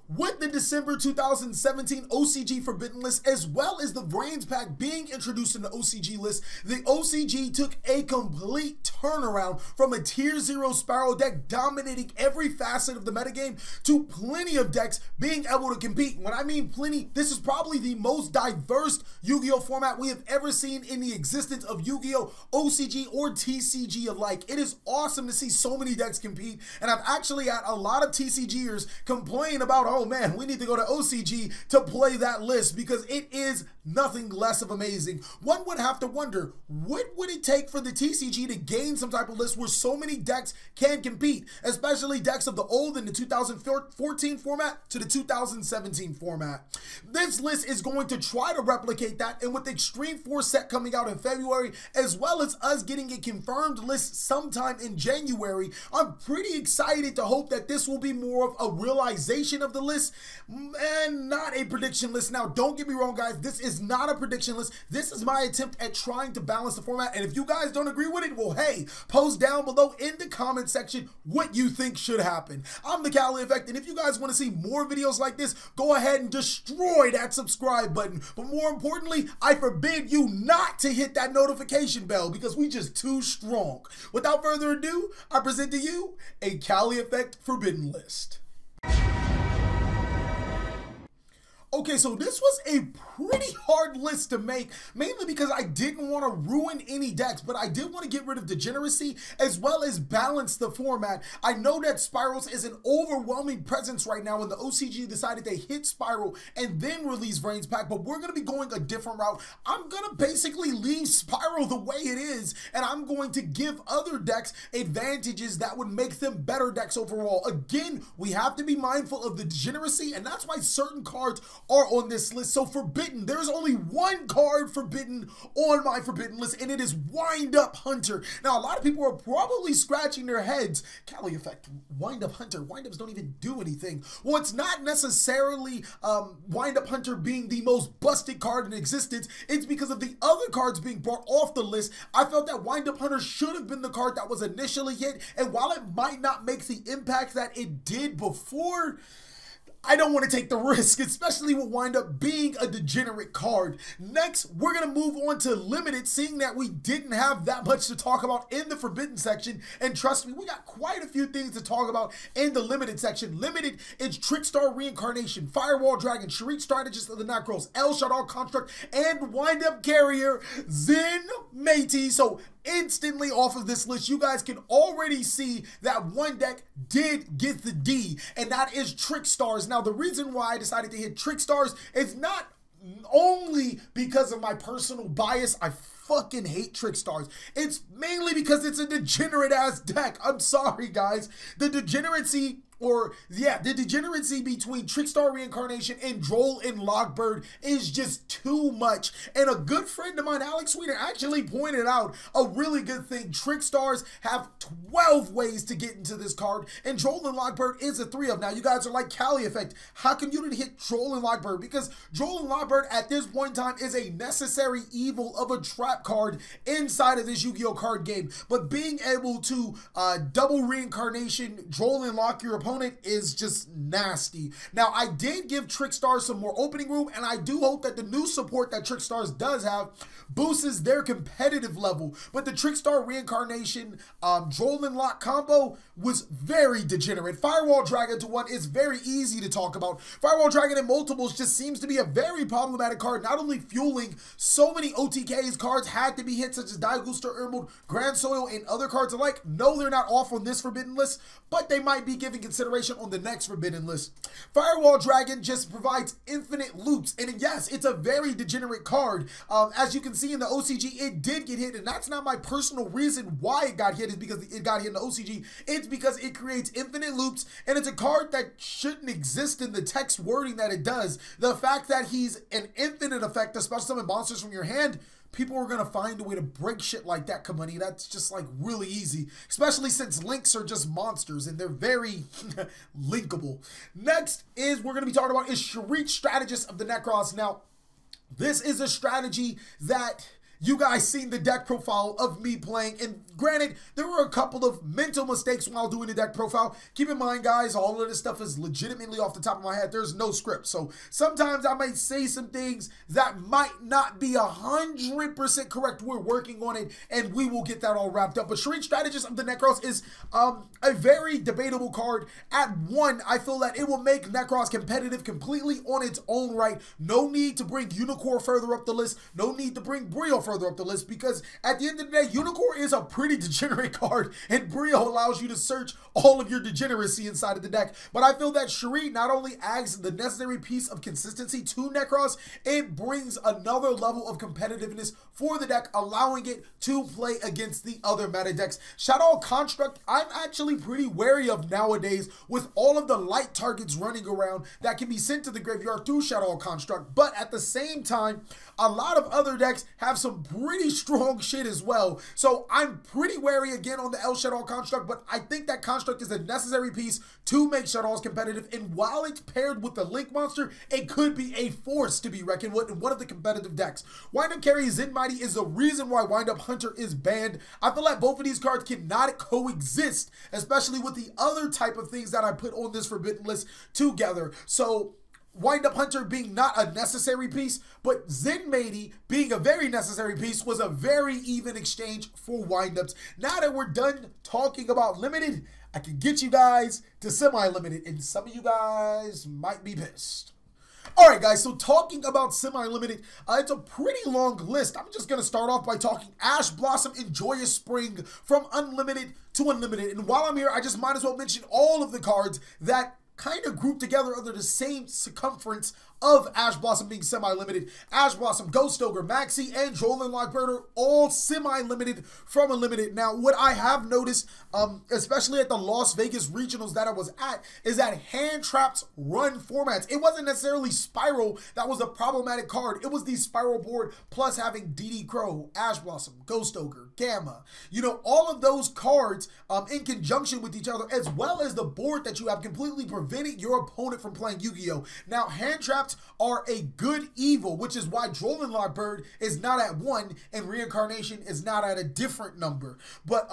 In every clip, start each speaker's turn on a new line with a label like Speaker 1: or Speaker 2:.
Speaker 1: With the December 2017 OCG Forbidden list, as well as the Brains pack being introduced in the OCG list, the OCG took a complete turnaround from a tier 0 Spiral deck dominating every facet of the metagame to plenty of decks being able to compete. When I mean plenty, this is probably the most diverse Yu-Gi-Oh format we have ever seen in the existence of Yu-Gi-Oh, OCG, or TCG alike. It is awesome to see so many decks compete, and I've actually had a lot of TCGers complain about, oh man, we need to go to OCG to play that list because it is nothing less of amazing. One would have to wonder, what would it take for the TCG to gain some type of list where so many decks can compete, especially decks of the old in the 2014 format to the 2017 format. This list is going to try to replicate that, and with the Extreme Force set coming out in February, as well as us getting a confirmed list sometime in January, I'm pretty excited to hope that this will be more of a realization of the list and not a prediction list. Now, don't get me wrong, guys, this is not a prediction list. This is my attempt at trying to balance the format, and if you guys don't agree with it, well, hey, post down below in the comment section what you think should happen. I'm TheCaliEffect, and if you guys want to see more videos like this, go ahead and destroy that subscribe button. But more importantly, I forbid you not to hit that notification bell because we just too strong. Without further ado, I present to you a TheCaliEffect Forbidden list. Okay, so this was a pretty hard list to make, mainly because I didn't want to ruin any decks, but I did want to get rid of degeneracy as well as balance the format. I know that Spirals is an overwhelming presence right now, and the OCG decided they hit Spiral and then release Brains pack, but we're going to be going a different route. I'm going to basically leave Spiral the way it is, and I'm going to give other decks advantages that would make them better decks overall. Again, we have to be mindful of the degeneracy, and that's why certain cards are on this list. So Forbidden, there's only one card Forbidden on my Forbidden list, and it is Wind Up Hunter. Now, a lot of people are probably scratching their heads. TheCaliEffect, Wind Up Hunter. Wind-ups don't even do anything. Well, it's not necessarily Wind Up Hunter being the most busted card in existence. It's because of the other cards being brought off the list. I felt that Wind Up Hunter should have been the card that was initially hit, and while it might not make the impact that it did before, I don't want to take the risk, especially with Wind Up being a degenerate card. Next, we're going to move on to Limited, seeing that we didn't have that much to talk about in the Forbidden section. And trust me, we got quite a few things to talk about in the Limited section. Limited is Trickstar Reincarnation, Firewall Dragon, Sharit Strategist of the Necros, El Shaddai Construct, and Wind Up Carrier, Zen Métis. So instantly off of this list, you guys can already see that one deck did get the D, and that is Trickstars. Now, the reason why I decided to hit Trickstars is not only because of my personal bias. I fucking hate Trickstars. It's mainly because it's a degenerate ass deck. I'm sorry, guys. The degeneracy between Trickstar Reincarnation and Droll and Lockbird is just too much. And a good friend of mine, Alex Sweeter, actually pointed out a really good thing. Trickstars have 12 ways to get into this card, and Droll and Lockbird is a 3 of. Now, you guys are like, TheCaliEffect, how come you didn't hit Droll and Lockbird? Because Droll and Lockbird at this point in time is a necessary evil of a trap card inside of this Yu-Gi-Oh card game. But being able to double reincarnation, Droll and Lock your opponent is just nasty. Now, I did give Trickstars some more opening room, and I do hope that the new support that Trickstars does have boosts their competitive level. But the Trickstar Reincarnation Droll and Lock combo was very degenerate. Firewall Dragon to 1 is very easy to talk about. Firewall Dragon in multiples just seems to be a very problematic card, not only fueling so many OTKs. Cards had to be hit, such as Daiguster, Emerald, Grand Soil, and other cards alike. No, they're not off on this Forbidden list, but they might be given consideration on the next Forbidden list. Firewall Dragon just provides infinite loops, and yes, it's a very degenerate card. As you can see in the OCG, it did get hit, and that's not my personal reason why it got hit, is because it got hit in the OCG. It's because it creates infinite loops, and it's a card that shouldn't exist in the text wording that it does. The fact that he's an infinite effect, to special summon monsters from your hand, people are going to find a way to break shit like that, Kamani. That's just like really easy, especially since links are just monsters and they're very linkable. Next is we're going to be talking about is Sharit Strategist of the Necros. Now, this is a strategy that you guys seen the deck profile of me playing, and Granted, there were a couple of mental mistakes while doing the deck profile. Keep in mind, guys, all of this stuff is legitimately off the top of my head. There's no script. So sometimes I might say some things that might not be 100% correct. We're working on it, and we will get that all wrapped up. But Shrine Strategist of the Necros is a very debatable card. At 1, I feel that it will make Necros competitive completely on its own right. No need to bring Unicorn further up the list. No need to bring Brio further up the list, because at the end of the day, Unicorn is a pretty degenerate card, and Brio allows you to search all of your degeneracy inside of the deck. But I feel that Shuri not only adds the necessary piece of consistency to Necros, it brings another level of competitiveness for the deck, allowing it to play against the other meta decks. Shadow Construct, I'm actually pretty wary of nowadays with all of the light targets running around that can be sent to the graveyard through Shadow Construct. But at the same time, a lot of other decks have some pretty strong shit as well. So I'm pretty wary again on the El Shadow Construct, but I think that Construct is a necessary piece to make Shadows competitive. And while it's paired with the Link Monster, it could be a force to be reckoned with in one of the competitive decks. Wind Up Carry Zen Mighty is the reason why Wind Up Hunter is banned. I feel like both of these cards cannot coexist, especially with the other type of things that I put on this Forbidden list together. So Wind Up Hunter being not a necessary piece, but Zen Mighty being a very necessary piece was a very even exchange for windups. Now that we're done talking about limited, I can get you guys to semi-limited, and some of you guys might be pissed. Alright guys, so talking about semi-limited, it's a pretty long list. I'm just going to start off by talking Ash Blossom and Joyous Spring from unlimited to unlimited. And while I'm here, I just might as well mention all of the cards that kind of grouped together under the same circumference of Ash Blossom being semi-limited. Ash Blossom, Ghost Ogre, Maxi, and Drolan Lockbirder all semi-limited from unlimited. Now, what I have noticed, especially at the Las Vegas regionals that I was at, is that hand traps run formats. It wasn't necessarily Spiral that was a problematic card. It was the Spiral board plus having DD Crow, Ash Blossom, Ghost Ogre, Gamma. You know, all of those cards in conjunction with each other, as well as the board that you have completely preventing your opponent from playing Yu-Gi-Oh! Now, hand traps are a good evil, which is why Drolan Lockbird is not at 1 and Reincarnation is not at a different number. But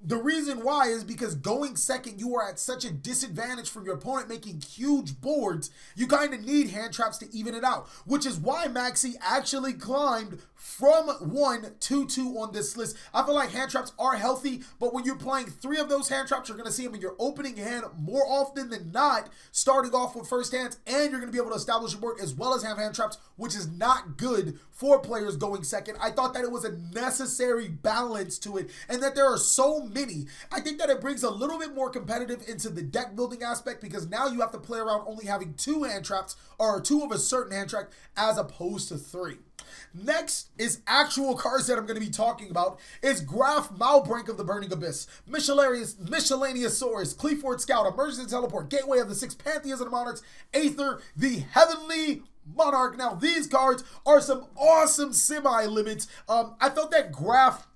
Speaker 1: the reason why is because going second, you are at such a disadvantage from your opponent making huge boards. You kind of need hand traps to even it out, which is why Maxi actually climbed from 1 to 2 on this list. I feel like hand traps are healthy, but when you're playing 3 of those hand traps, you're going to see them in your opening hand more often than not, starting off with first hands, and you're going to be able to establish your board as well as have hand traps, which is not good for players going second. I thought that it was a necessary balance to it, and that there are so many. I think that it brings a little bit more competitive into the deck building aspect, because now you have to play around only having 2 hand traps, or 2 of a certain hand trap, as opposed to 3. Next is actual cards that I'm going to be talking about. Is Graf Malbrink of the Burning Abyss, Miscellaneous Saurus, Cleaford Scout, Emergency Teleport, Gateway of the Six Pantheons of the Monarchs, Aether, the Heavenly Monarch. Now, these cards are some awesome semi-limits. I felt that Graf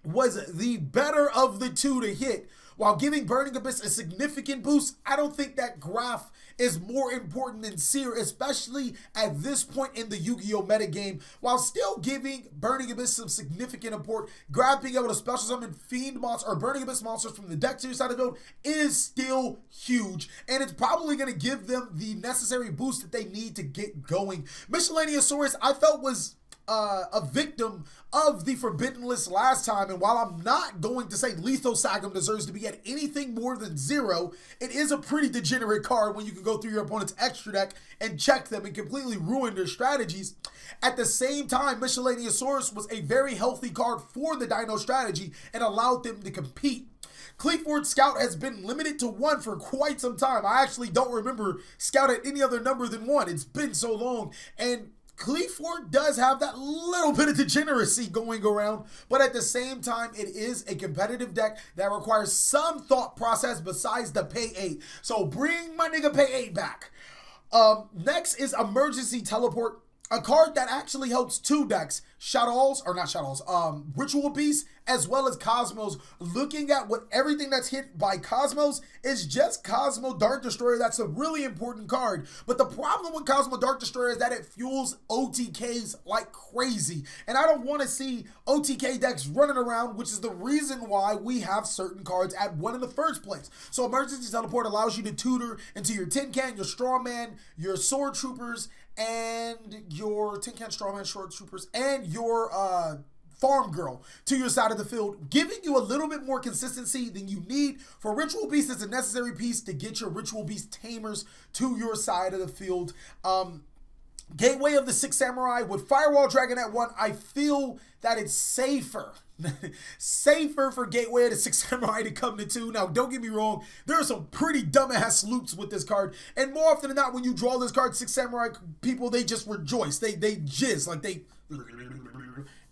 Speaker 1: was the better of the 2 to hit. While giving Burning Abyss a significant boost, I don't think that Graf is more important than Seer, especially at this point in the Yu-Gi-Oh! Metagame. While still giving Burning Abyss some significant support, Graf being able to special summon Fiend monsters or Burning Abyss monsters from the deck to your side of the field is still huge, and it's probably going to give them the necessary boost that they need to get going. Miscellaneous Saurus, I felt, was a victim of the Forbidden list last time, and while I'm not going to say Lethal Sagam deserves to be at anything more than 0, it is a pretty degenerate card when you can go through your opponent's extra deck and check them and completely ruin their strategies. At the same time, Miscellaneous Saurus was a very healthy card for the Dino strategy and allowed them to compete. Cleaford Scout has been limited to 1 for quite some time. I actually don't remember Scout at any other number than 1. It's been so long, and Cleaford does have that little bit of degeneracy going around, but at the same time, it is a competitive deck that requires some thought process besides the pay 8. So bring my nigga pay 8 back. Next is Emergency Teleport. a card that actually helps two decks, Shadows, or not Shadows, Ritual Beast, as well as Cosmos. Looking at what everything that's hit by Cosmos is just Cosmo Dark Destroyer. That's a really important card. But the problem with Cosmo Dark Destroyer is that it fuels OTKs like crazy. And I don't want to see OTK decks running around, which is the reason why we have certain cards at 1 in the first place. So Emergency Teleport allows you to tutor into your Tin Can, your Straw Man, your Sword Troopers, and your Tin Can, Straw Man, Sword Troopers, and your Farm Girl to your side of the field, giving you a little bit more consistency than you need. For Ritual Beast, it's a necessary piece to get your Ritual Beast Tamers to your side of the field. Gateway of the Six Samurai with Firewall Dragon at 1, I feel that it's safer. Safer for Gateway of the Six Samurai to come to 2. Now, don't get me wrong, there are some pretty dumbass loops with this card. And more often than not, when you draw this card, Six Samurai people, they just rejoice. They jizz, like they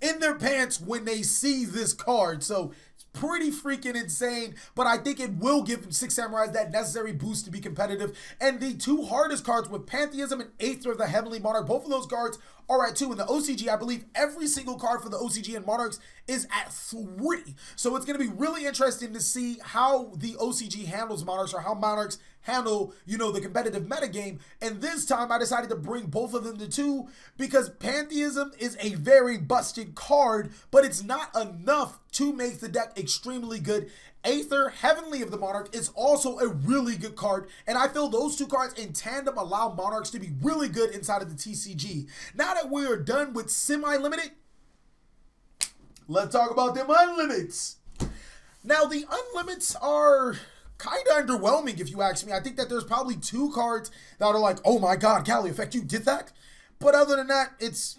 Speaker 1: in their pants when they see this card. So it's pretty freaking insane, but I think it will give Six Samurais that necessary boost to be competitive. And the two hardest cards with Pantheism and Aether of the Heavenly Monarch, both of those cards are at 2. In the OCG, I believe every single card for the OCG and Monarchs is at 3. So it's going to be really interesting to see how the OCG handles Monarchs, or how Monarchs handle, you know, the competitive metagame. And this time I decided to bring both of them to 2 because Pantheism is a very busted card, but it's not enough to make the deck extremely good. Aether, Heavenly of the Monarch, is also a really good card, and I feel those two cards in tandem allow Monarchs to be really good inside of the TCG. Now that we are done with semi-limited, let's talk about them unlimits. Now, the unlimits are kind of underwhelming, if you ask me. I think that there's probably 2 cards that are like, oh my god, TheCaliEffect, you did that? But other than that, it's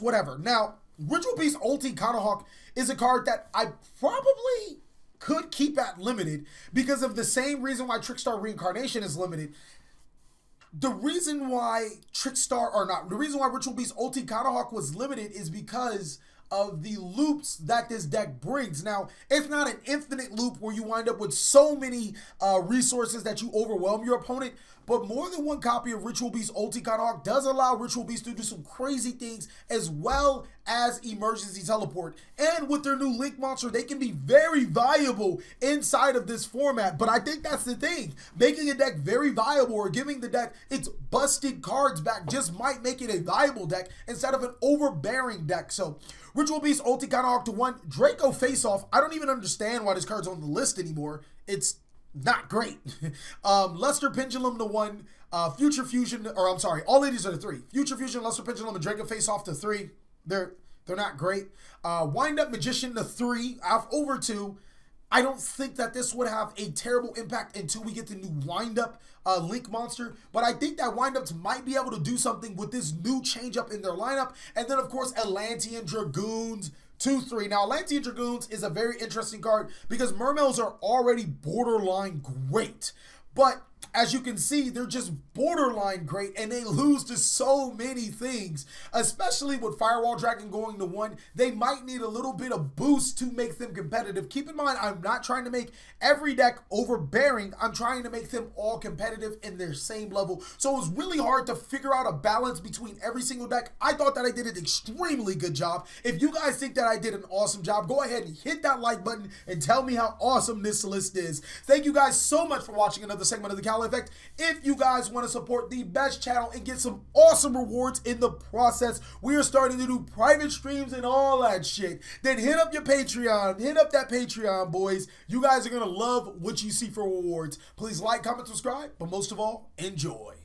Speaker 1: whatever. Now, Ritual Beast Ulti Kanahawk is a card that I probably could keep at limited because of the same reason why Trickstar Reincarnation is limited. The reason why the reason why Ritual Beast Ulti Kanahawk was limited is because of the loops that this deck brings. Now, it's not an infinite loop where you wind up with so many resources that you overwhelm your opponent, but more than one copy of Ritual Beast Ulti Kanahawk does allow Ritual Beast to do some crazy things, as well as Emergency Teleport. And with their new Link Monster, they can be very viable inside of this format. But I think that's the thing. Making a deck very viable, or giving the deck its busted cards back, just might make it a viable deck instead of an overbearing deck. So Ritual Beast Ulti Kanahawk to 1. Draco Face Off. I don't even understand why this card's on the list anymore. It's not great. Luster Pendulum to 1. Future Fusion, or I'm sorry, all of these are to 3. Future Fusion, Luster Pendulum, and Draco Face Off to 3. They're not great. Wind Up Magician to 3. Over 2. I don't think that this would have a terrible impact until we get the new Wind Up Link Monster, but I think that Wind Ups might be able to do something with this new change up in their lineup. And then, of course, Atlantean Dragoons 2-3. Now, Atlantean Dragoons is a very interesting card because Mermails are already borderline great, but as you can see, they're just borderline great, and they lose to so many things, especially with Firewall Dragon going to 1. They might need a little bit of boost to make them competitive. Keep in mind, I'm not trying to make every deck overbearing. I'm trying to make them all competitive in their same level. So it was really hard to figure out a balance between every single deck. I thought that I did an extremely good job. If you guys think that I did an awesome job, go ahead and hit that like button and tell me how awesome this list is. Thank you guys so much for watching another segment of the TheCaliEffect. If you guys want to support the best channel and get some awesome rewards in the process, we are starting to do private streams and all that shit. Then hit up your Patreon. Hit up that Patreon, boys. You guys are going to love what you see for rewards. Please like, comment, subscribe, but most of all, enjoy.